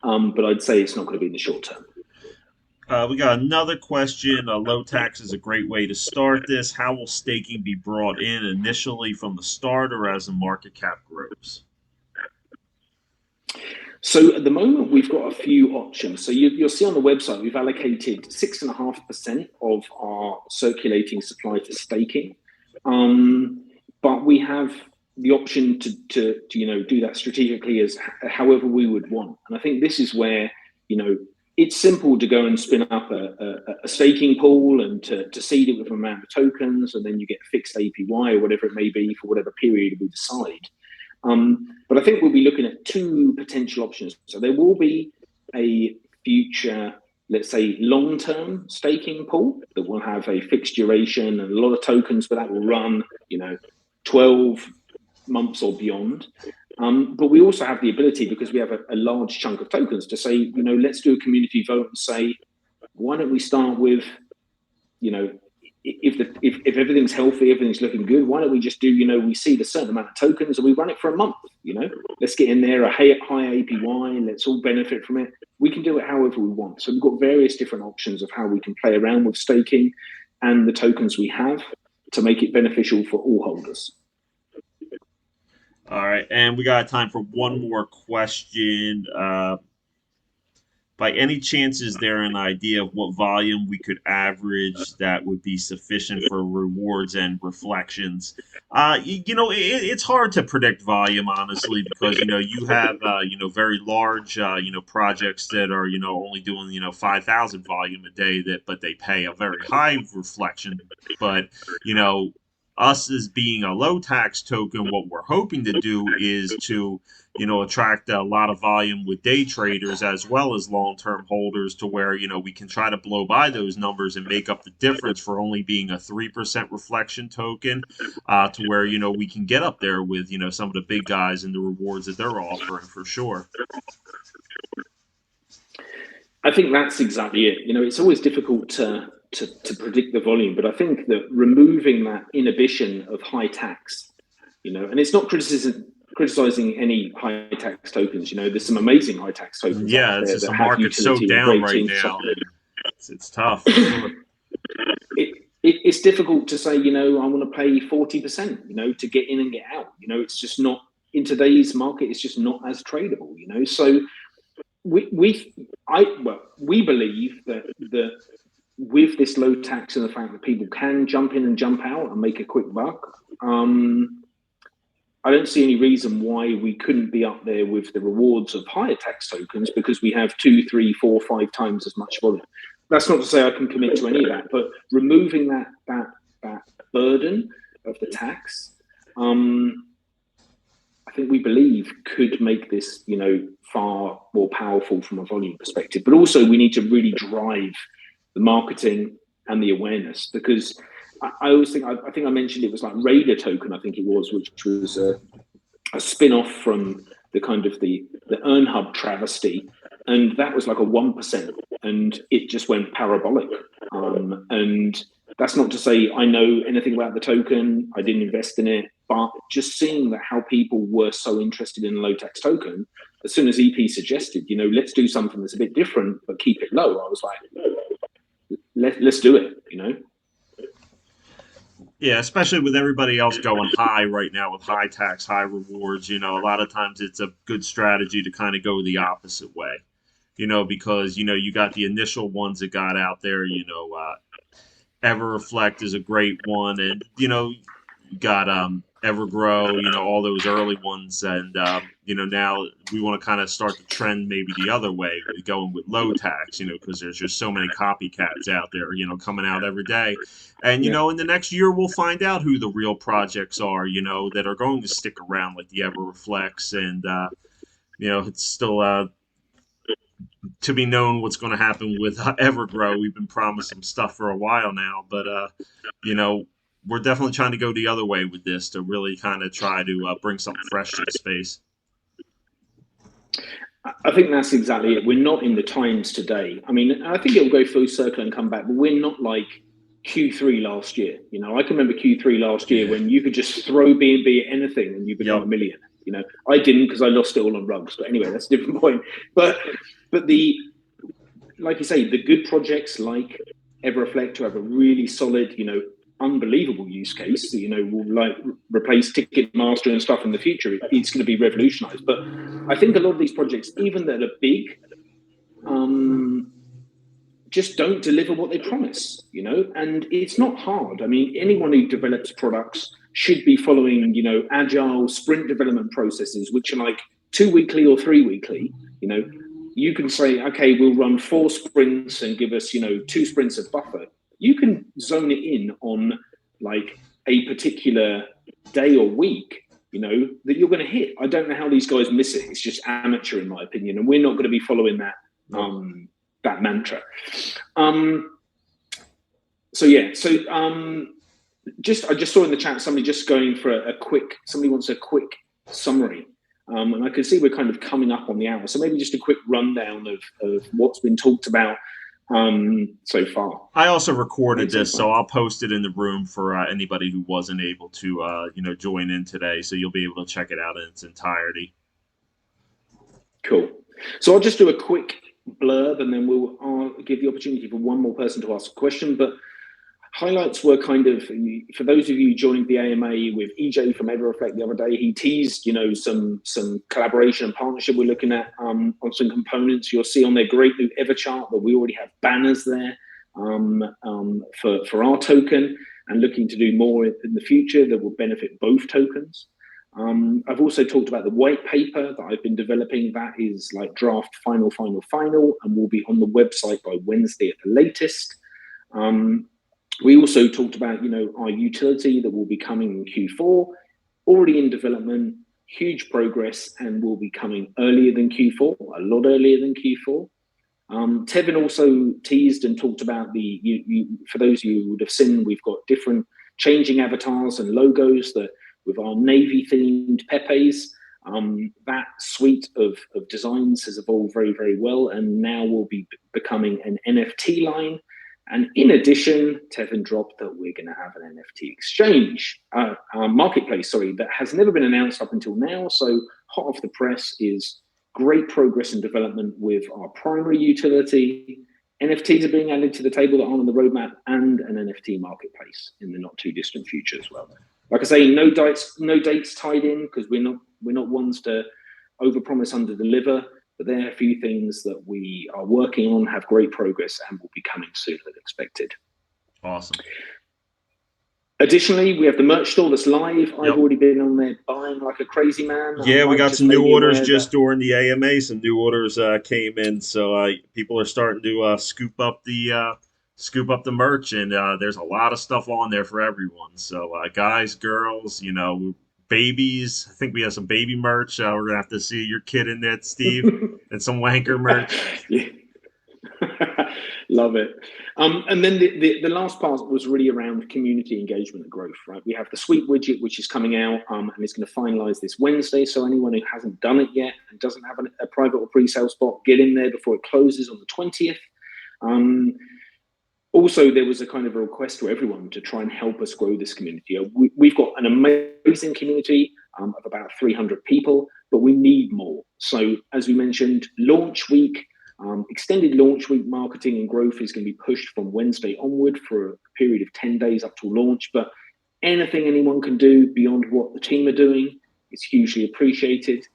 but I'd say it's not going to be in the short term. We got another question. Low tax is a great way to start this. How will staking be brought in initially from the start, or as the market cap grows? So at the moment, we've got a few options. So you'll see on the website, we've allocated 6.5% of our circulating supply to staking. But we have the option to do that strategically as however we would want. And I think this is where, it's simple to go and spin up a staking pool and to seed it with an amount of tokens, and then you get a fixed APY or whatever it may be for whatever period we decide. But I think we'll be looking at two potential options. So there will be a future, let's say, long-term staking pool that will have a fixed duration and a lot of tokens, but that will run, 12 months or beyond. But we also have the ability, because we have a large chunk of tokens, to say, let's do a community vote and say, why don't we start with, if everything's healthy, everything's looking good, why don't we just do, we seed a certain amount of tokens and we run it for a month, let's get in there a high APY, let's all benefit from it. We can do it however we want. So we've got various different options of how we can play around with staking and the tokens we have to make it beneficial for all holders. All right, and we got time for one more question. By any chance, is there an idea of what volume we could average that would be sufficient for rewards and reflections? It's hard to predict volume, honestly, because you have very large projects that are only doing 5,000 volume a day, but they pay a very high reflection. But us as being a low tax token, what we're hoping to do is to attract a lot of volume with day traders as well as long-term holders, to where we can try to blow by those numbers and make up the difference for only being a 3% reflection token, to where we can get up there with some of the big guys and the rewards that they're offering, for sure. I think that's exactly it. It's always difficult to to predict the volume. But I think that removing that inhibition of high tax, and it's not criticizing any high tax tokens. There's some amazing high tax tokens Yeah, out it's there just that the have market's so utility and down great right team now. software. It's tough. For sure. It's difficult to say, I want to pay 40%, to get in and get out. It's just not, in today's market, it's just not as tradable, So we believe that with this low tax and the fact that people can jump in and jump out and make a quick buck, I don't see any reason why we couldn't be up there with the rewards of higher tax tokens, because we have 2, 3, 4, 5 times as much volume. That's not to say I can commit to any of that, but removing that burden of the tax, I think we believe could make this, far more powerful from a volume perspective. But also we need to really drive the marketing and the awareness, because I always think, I think I mentioned it was like Raider Token, I think it was, which was a spin-off from the kind of the EarnHub travesty. And that was like a 1%, and it just went parabolic. And that's not to say I know anything about the token. I didn't invest in it, but just seeing that how people were so interested in a low tax token, as soon as EP suggested, let's do something that's a bit different, but keep it low, I was like, let's do it, Yeah, especially with everybody else going high right now with high tax, high rewards. A lot of times it's a good strategy to kind of go the opposite way. Because you got the initial ones that got out there. Ever Reflect is a great one, and you got Evergrow. All those early ones, and now we want to kind of start the trend maybe the other way, going with low tax. Because there's just so many copycats out there. Coming out every day, and in the next year we'll find out who the real projects are. That are going to stick around, like the Ever Reflects, and it's still to be known what's going to happen with Evergrow. We've been promised some stuff for a while now, but we're definitely trying to go the other way with this to really kind of try to bring something fresh to the space. I think that's exactly it. We're not in the times today. I mean, I think it'll go full circle and come back, but we're not like Q3 last year. I can remember Q3 last year when you could just throw B&B at anything and you become a millionaire. I didn't, because I lost it all on rugs. But anyway, that's a different point. But like you say, the good projects like Everreflect, who have a really solid, unbelievable use case, will like replace Ticketmaster and stuff in the future. It's going to be revolutionized. But I think a lot of these projects, even that are big, just don't deliver what they promise, and it's not hard. I mean, anyone who develops products should be following, agile sprint development processes, which are like 2 weekly or 3 weekly. You can say, okay, we'll run 4 sprints and give us, 2 sprints of buffer. You can zone it in on like a particular day or week, that you're going to hit. I don't know how these guys miss it. It's just amateur, in my opinion, and we're not going to be following that. That mantra. I just saw in the chat somebody just going for somebody wants a quick summary. And I can see we're kind of coming up on the hour. So maybe just a quick rundown of what's been talked about so far. I also recorded this, so I'll post it in the room for anybody who wasn't able to join in today. So you'll be able to check it out in its entirety. Cool. So I'll just do a quick blurb, and then I'll give the opportunity for one more person to ask a question. But highlights were kind of, for those of you who joined the AMA with EJ from Everreflect the other day, he teased, some collaboration and partnership we're looking at on some components. You'll see on their great new Everchart that we already have banners there for our token, and looking to do more in the future that will benefit both tokens. I've also talked about the white paper that I've been developing. That is like draft final, and will be on the website by Wednesday at the latest. We also talked about, our utility that will be coming in Q4, already in development, huge progress, and will be coming earlier than Q4, a lot earlier than Q4. Tevin also teased and talked about for those of you who would have seen, we've got different changing avatars and logos that with our Navy themed Pepes. That suite of designs has evolved very, very well, and now will be becoming an NFT line. And in addition, Tevin dropped that we're going to have an NFT exchange, marketplace, that has never been announced up until now. So hot off the press is great progress and development with our primary utility. NFTs are being added to the table that aren't on the roadmap, and an NFT marketplace in the not too distant future as well. Like I say, no dates tied in, because we're not ones to overpromise, underdeliver. But there are a few things that we are working on, have great progress, and will be coming sooner than expected. Awesome. Additionally, we have the merch store that's live. I've already been on there buying like a crazy man. Yeah, we got some new orders just during the AMA. Some new orders came in, so people are starting to scoop up the merch, and there's a lot of stuff on there for everyone. So guys, girls, babies. I think we have some baby merch. We're gonna have to see your kid in that, Steve, and some wanker merch. Yeah. Love it. And then the last part was really around community engagement and growth, right? We have the Sweet widget, which is coming out, and it's going to finalize this Wednesday. So anyone who hasn't done it yet and doesn't have a private or pre-sale spot, get in there before it closes on the 20th. Also, there was a kind of a request to everyone to try and help us grow this community. We've got an amazing community of about 300 people, but we need more. So as we mentioned, launch week, extended launch week marketing and growth is going to be pushed from Wednesday onward for a period of 10 days up to launch. But anything anyone can do beyond what the team are doing is hugely appreciated.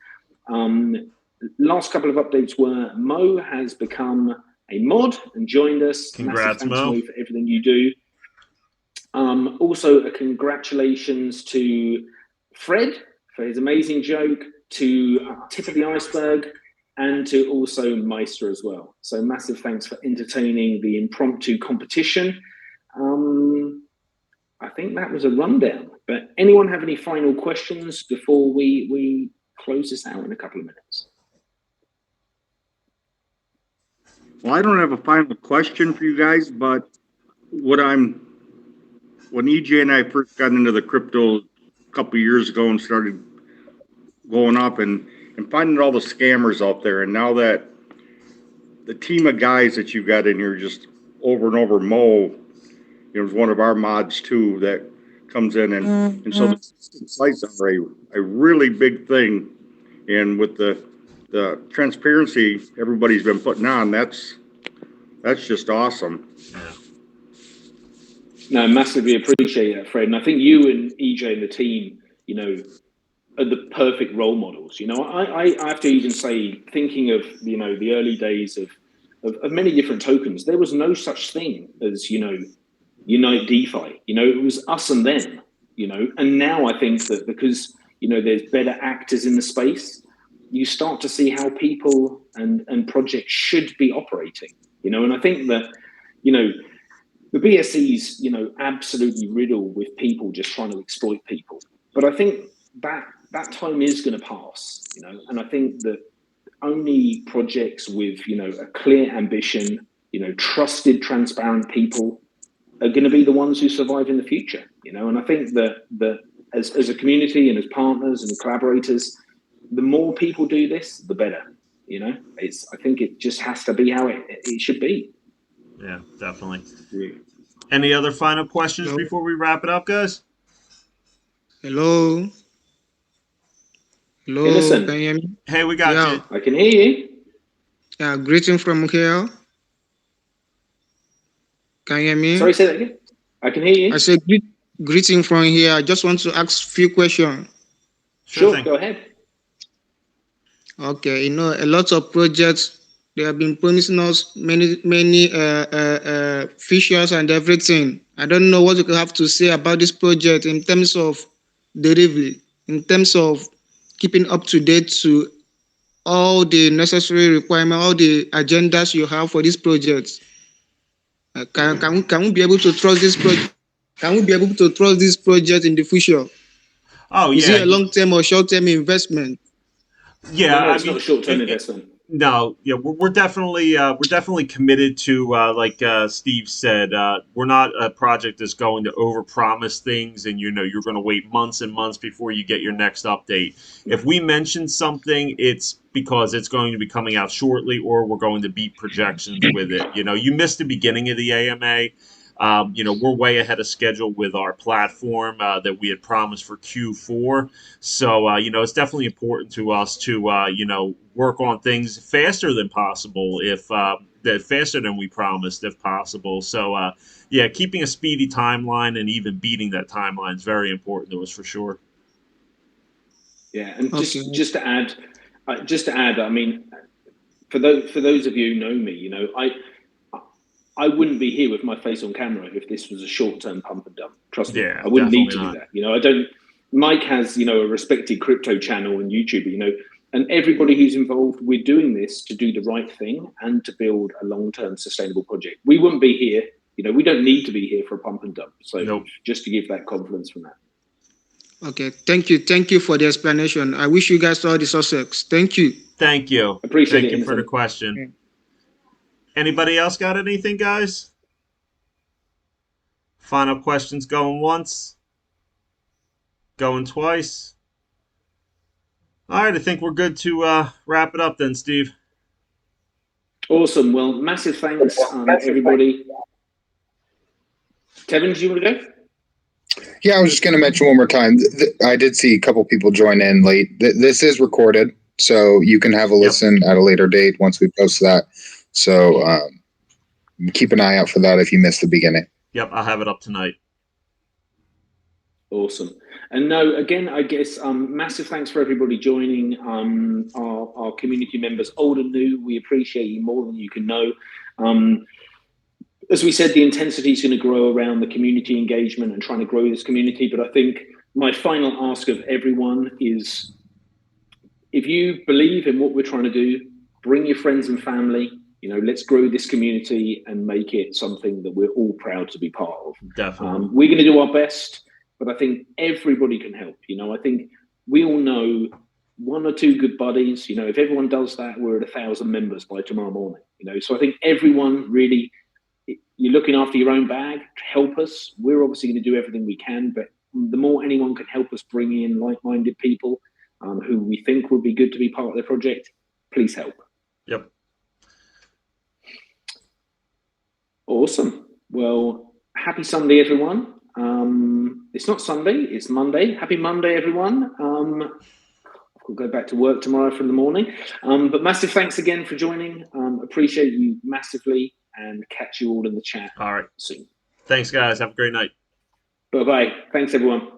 Last couple of updates were Mo has become a mod and joined us. Congrats, Mo, for everything you do. Also, a congratulations to Fred for his amazing joke, to Tip of the Iceberg, and to also Meister as well. So massive thanks for entertaining the impromptu competition. I think that was a rundown. But anyone have any final questions before we close this out in a couple of minutes? Well, I don't have a final question for you guys, but when EJ and I first got into the crypto a couple of years ago and started going up and finding all the scammers out there, and now that the team of guys that you got in here just over and over, Mo, is one of our mods too that comes in, and so the sites are a really big thing, and with the transparency everybody's been putting on, that's just awesome. No, massively appreciate that, Fred. And I think you and EJ and the team, are the perfect role models. I have to even say, thinking of, the early days of many different tokens, there was no such thing as, Unite DeFi. It was us and them, and now I think that because, there's better actors in the space, you start to see how people and projects should be operating, and I think that, the BSC's, absolutely riddled with people just trying to exploit people. But I think that time is going to pass, and I think that only projects with, a clear ambition, trusted, transparent people are going to be the ones who survive in the future, and I think that as a community and as partners and collaborators, the more people do this, the better, I think it just has to be how it should be. Yeah, definitely. Any other final questions before we wrap it up, guys? Hello. Hey, listen. Can you hear me? Hey, we got you. I can hear you. Yeah, greeting from here. Can you hear me? Sorry, say that again. I can hear you. I said greeting from here. I just want to ask a few questions. Sure, go ahead. Okay, a lot of projects, they have been promising us many features and everything. I don't know what you have to say about this project in terms of delivery, in terms of keeping up to date to all the necessary requirements, all the agendas you have for this project. Can we be able to trust this project? Can we be able to trust this project in the future? Oh, yeah. Is it a long-term or short-term investment? Yeah, no, it's not a short-term investment. No, yeah, we're definitely committed to like Steve said. We're not a project that's going to overpromise things, and you're going to wait months and months before you get your next update. If we mention something, it's because it's going to be coming out shortly, or we're going to beat projections with it. You missed the beginning of the AMA. We're way ahead of schedule with our platform that we had promised for Q4. So, it's definitely important to us to, work on things faster than possible, faster than we promised, if possible. So, yeah, keeping a speedy timeline and even beating that timeline is very important to us for sure. Yeah, and Okay. just to add, I mean, for those of you who know me, I wouldn't be here with my face on camera if this was a short-term pump and dump. Trust me, Yeah, I wouldn't need to definitely do that. I don't. Mike has, a respected crypto channel and YouTube, and everybody who's involved, we're doing this to do the right thing and to build a long-term sustainable project. We wouldn't be here. We don't need to be here for a pump and dump. So Nope. just to give that confidence from that. Okay. Thank you for the explanation. I wish you guys all the success. Thank you. Thank you. Appreciate Thank it, you for the Innocent. question. Yeah. Anybody else got anything, guys? Final questions going once, going twice. All right, I think we're good to wrap it up then, Steve. Awesome. Well, massive thanks, everybody. Tevin, do you want to go? Yeah, I was just going to mention one more time. I did see a couple people join in late. This is recorded, so you can have a listen at a later date once we post that. So keep an eye out for that if you missed the beginning. Yep, I'll have it up tonight. Awesome. And no, again, I guess massive thanks for everybody joining. Our community members, old and new, we appreciate you more than you can know. As we said, the intensity is going to grow around the community engagement and trying to grow this community. But I think my final ask of everyone is, if you believe in what we're trying to do, bring your friends and family. Let's grow this community and make it something that we're all proud to be part of. Definitely. We're going to do our best, but I think everybody can help. I think we all know one or two good buddies. If everyone does that, we're at 1,000 members by tomorrow morning. So I think everyone really, you're looking after your own bag. Help us. We're obviously going to do everything we can, but the more anyone can help us bring in like-minded people who we think would be good to be part of the project, please help. Yep. Awesome. Well, happy Sunday, everyone. It's not Sunday, it's Monday. Happy Monday, everyone. I'll go back to work tomorrow from the morning. But massive thanks again for joining. Appreciate you massively, and catch you all in the chat. All right. Soon. Thanks, guys. Have a great night. Bye-bye. Thanks, everyone.